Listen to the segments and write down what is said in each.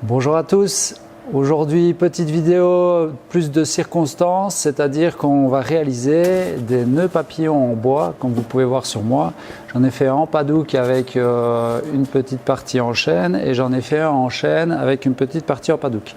Bonjour à tous, aujourd'hui petite vidéo plus de circonstances, c'est-à-dire qu'on va réaliser des nœuds papillons en bois comme vous pouvez voir sur moi. J'en ai fait un en padouk avec une petite partie en chaîne et j'en ai fait un en chaîne avec une petite partie en padouk.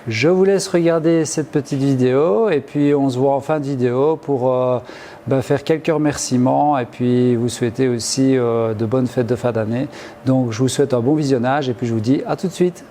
Je vous laisse regarder cette petite vidéo et puis on se voit en fin de vidéo pour faire quelques remerciements et puis vous souhaiter aussi de bonnes fêtes de fin d'année. Donc je vous souhaite un bon visionnage et puis je vous dis à tout de suite.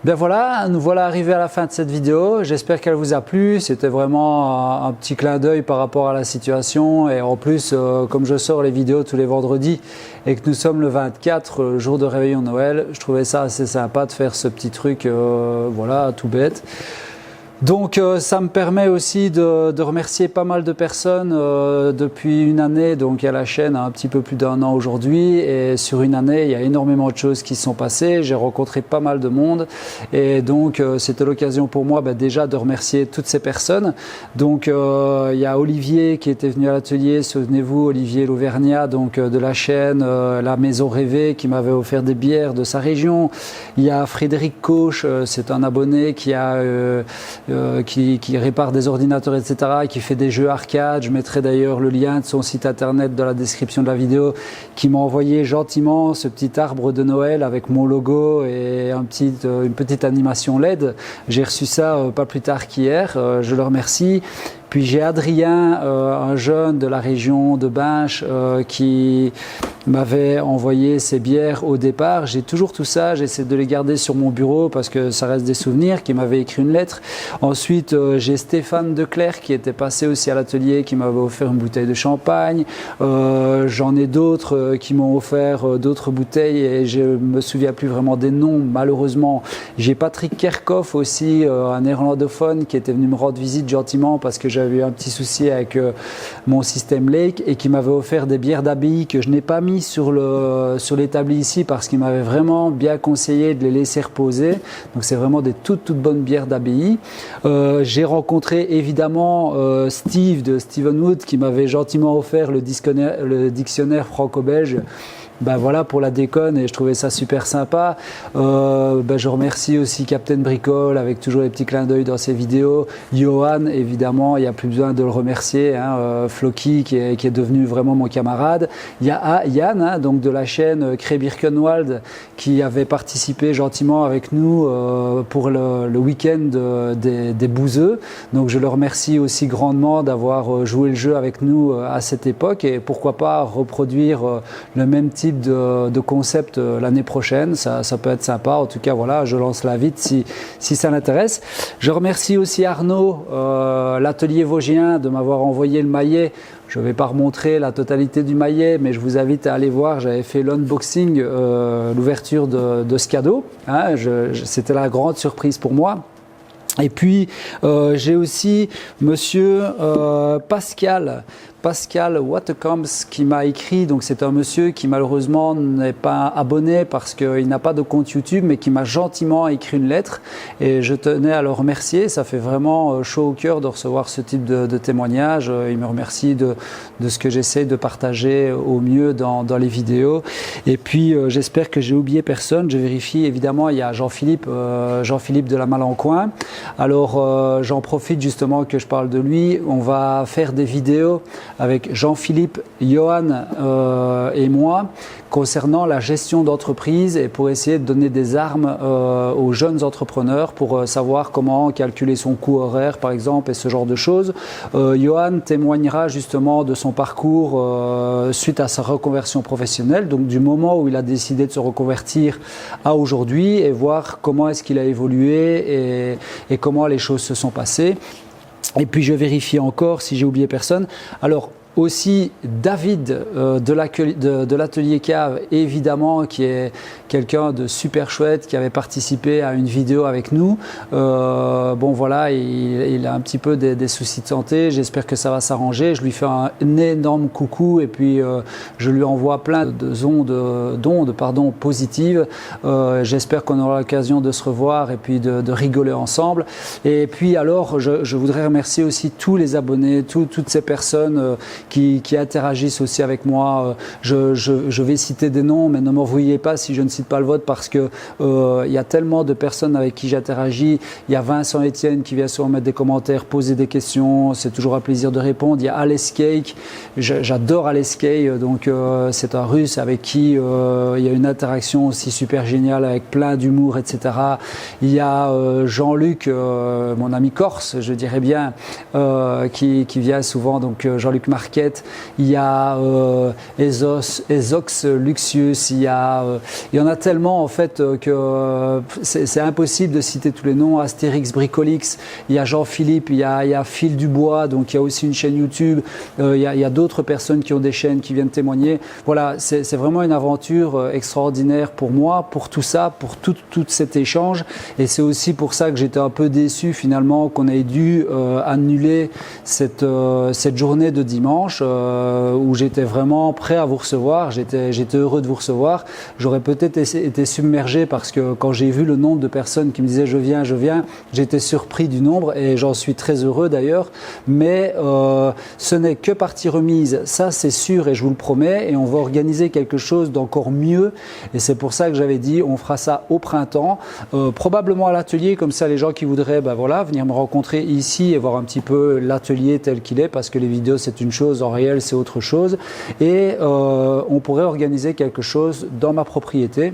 Ben voilà, nous voilà arrivés à la fin de cette vidéo. J'espère qu'elle vous a plu. C'était vraiment un petit clin d'œil par rapport à la situation. Et en plus, comme je sors les vidéos tous les vendredis et que nous sommes le 24, le jour de réveillon Noël, je trouvais ça assez sympa de faire ce petit truc, voilà, tout bête. Donc ça me permet aussi de remercier pas mal de personnes depuis une année. Donc il y a la chaîne a un petit peu plus d'un an aujourd'hui et sur une année il y a énormément de choses qui se sont passées. J'ai rencontré pas mal de monde et donc c'était l'occasion pour moi déjà de remercier toutes ces personnes. Donc il y a Olivier qui était venu à l'atelier, souvenez-vous, Olivier L'Auvergnat, donc de la chaîne La Maison Rêvée, qui m'avait offert des bières de sa région. Il y a Frédéric Coche, c'est un abonné qui a qui répare des ordinateurs, etc., qui fait des jeux arcade. Je mettrai d'ailleurs le lien de son site internet dans la description de la vidéo, qui m'a envoyé gentiment ce petit arbre de Noël avec mon logo et une petite animation LED. J'ai reçu ça pas plus tard qu'hier, je le remercie. Puis j'ai Adrien, un jeune de la région de Binche, qui m'avait envoyé ses bières au départ. J'ai toujours tout ça, j'essaie de les garder sur mon bureau parce que ça reste des souvenirs, qui m'avait écrit une lettre. Ensuite, j'ai Stéphane Declerc qui était passé aussi à l'atelier, qui m'avait offert une bouteille de champagne. J'en ai d'autres qui m'ont offert d'autres bouteilles et je me souviens plus vraiment des noms, malheureusement. J'ai Patrick Kerkhoff aussi, un néerlandophone, qui était venu me rendre visite gentiment parce que j'avais eu un petit souci avec mon système Lake et qui m'avait offert des bières d'abbaye que je n'ai pas mis sur l'établi ici parce qu'il m'avait vraiment bien conseillé de les laisser reposer. Donc c'est vraiment des toutes bonnes bières d'abbaye. J'ai rencontré évidemment Steve de Steven Wood qui m'avait gentiment offert le dictionnaire franco-belge. Ben voilà pour la déconne et je trouvais ça super sympa. Je remercie aussi Captain Bricole avec toujours les petits clins d'œil dans ses vidéos. Johan, évidemment, il n'y a plus besoin de le remercier. Floki qui est devenu vraiment mon camarade. Il y a Yann, donc de la chaîne Cré Birkenwald, qui avait participé gentiment avec nous pour le week-end des Bouzeux. Donc je le remercie aussi grandement d'avoir joué le jeu avec nous à cette époque et pourquoi pas reproduire le même type de concept l'année prochaine, ça peut être sympa. En tout cas, voilà, je lance l'invite si ça l'intéresse. Je remercie aussi Arnaud, l'atelier vosgien, de m'avoir envoyé le maillet. Je ne vais pas remontrer la totalité du maillet, mais je vous invite à aller voir. J'avais fait l'unboxing, l'ouverture de ce cadeau. C'était la grande surprise pour moi. Et puis j'ai aussi monsieur Pascal Watecombs qui m'a écrit. Donc c'est un monsieur qui malheureusement n'est pas abonné parce qu'il n'a pas de compte YouTube, mais qui m'a gentiment écrit une lettre et je tenais à le remercier. Ça fait vraiment chaud au cœur de recevoir ce type de témoignage. Il me remercie de ce que j'essaie de partager au mieux dans les vidéos. Et puis j'espère que j'ai oublié personne. Je vérifie évidemment. Il y a Jean-Philippe de la Malencoin. Alors j'en profite justement que je parle de lui. On va faire des vidéos avec Jean-Philippe, Johan et moi concernant la gestion d'entreprise et pour essayer de donner des armes aux jeunes entrepreneurs pour savoir comment calculer son coût horaire par exemple et ce genre de choses. Johan témoignera justement de son parcours suite à sa reconversion professionnelle, donc du moment où il a décidé de se reconvertir à aujourd'hui et voir comment est-ce qu'il a évolué et comment les choses se sont passées. Et puis je vérifie encore si j'ai oublié personne. Alors aussi David de l'atelier Cave, évidemment, qui est quelqu'un de super chouette, qui avait participé à une vidéo avec nous. Bon voilà, il a un petit peu des soucis de santé, j'espère que ça va s'arranger. Je lui fais un énorme coucou et puis je lui envoie plein d'ondes positives. J'espère qu'on aura l'occasion de se revoir et puis de rigoler ensemble. Et puis alors, je voudrais remercier aussi tous les abonnés, toutes ces personnes qui interagissent aussi avec moi. Je vais citer des noms, mais ne m'en veuillez pas si je ne cite pas le vôtre parce que il y a tellement de personnes avec qui j'interagis. Il y a Vincent Etienne qui vient souvent mettre des commentaires, poser des questions. C'est toujours un plaisir de répondre. Il y a Ales Cake. J'adore Ales Cake. Donc c'est un Russe avec qui il y a une interaction aussi super géniale avec plein d'humour, etc. Il y a Jean-Luc, mon ami corse, je dirais bien, qui vient souvent. Donc Jean-Luc Marquet, Market, il y a Ezox Luxius, il y en a tellement en fait que c'est impossible de citer tous les noms. Astérix Bricolix, il y a Jean-Philippe, il y a Phil Dubois, donc il y a aussi une chaîne YouTube, il y a d'autres personnes qui ont des chaînes qui viennent témoigner. Voilà, c'est vraiment une aventure extraordinaire pour moi, pour tout ça, pour tout cet échange, et c'est aussi pour ça que j'étais un peu déçu finalement qu'on ait dû annuler cette journée de dimanche où j'étais vraiment prêt à vous recevoir, j'étais heureux de vous recevoir. J'aurais peut-être été submergé parce que quand j'ai vu le nombre de personnes qui me disaient je viens, j'étais surpris du nombre et j'en suis très heureux d'ailleurs, mais ce n'est que partie remise, ça c'est sûr et je vous le promets, et on va organiser quelque chose d'encore mieux, et c'est pour ça que j'avais dit on fera ça au printemps, probablement à l'atelier, comme ça les gens qui voudraient voilà, venir me rencontrer ici et voir un petit peu l'atelier tel qu'il est, parce que les vidéos c'est une chose, en réel c'est autre chose, et on pourrait organiser quelque chose dans ma propriété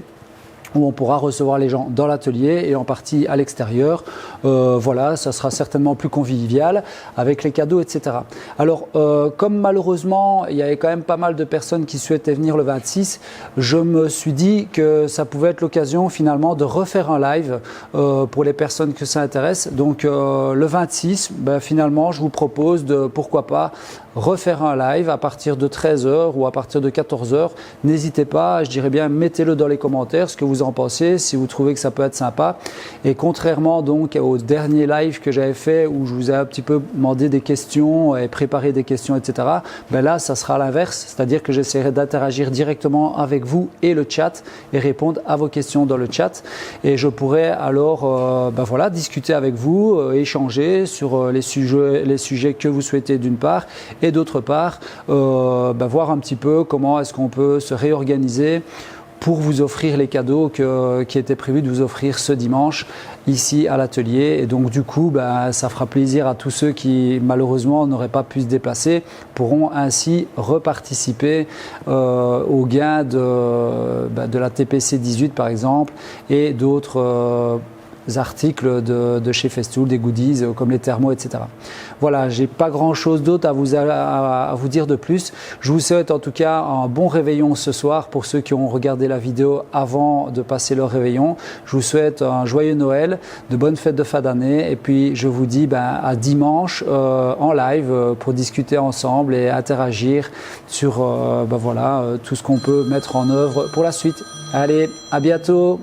où on pourra recevoir les gens dans l'atelier et en partie à l'extérieur. Voilà, ça sera certainement plus convivial avec les cadeaux, etc. Alors, comme malheureusement, il y avait quand même pas mal de personnes qui souhaitaient venir le 26, je me suis dit que ça pouvait être l'occasion finalement de refaire un live pour les personnes que ça intéresse. Donc, le 26, finalement, je vous propose de, pourquoi pas, refaire un live à partir de 13h ou à partir de 14h. N'hésitez pas, je dirais bien, mettez-le dans les commentaires, ce que vous en pensez, si vous trouvez que ça peut être sympa. Et contrairement donc au dernier live que j'avais fait où je vous ai un petit peu demandé des questions et préparé des questions, etc., là, ça sera l'inverse, c'est-à-dire que j'essaierai d'interagir directement avec vous et le chat et répondre à vos questions dans le chat. Et je pourrai alors voilà, discuter avec vous, échanger sur les sujets que vous souhaitez d'une part, et d'autre part, voir un petit peu comment est-ce qu'on peut se réorganiser pour vous offrir les cadeaux qui étaient prévus de vous offrir ce dimanche ici à l'atelier. Et donc du coup, ça fera plaisir à tous ceux qui malheureusement n'auraient pas pu se déplacer, pourront ainsi reparticiper au gain de la TPC 18 par exemple, et d'autres articles de chez Festool, des goodies comme les thermos, etc. Voilà, j'ai pas grand chose d'autre à vous dire de plus. Je vous souhaite en tout cas un bon réveillon ce soir pour ceux qui ont regardé la vidéo avant de passer leur réveillon. Je vous souhaite un joyeux Noël, de bonnes fêtes de fin d'année, et puis je vous dis à dimanche en live pour discuter ensemble et interagir sur voilà, tout ce qu'on peut mettre en œuvre pour la suite. Allez, à bientôt!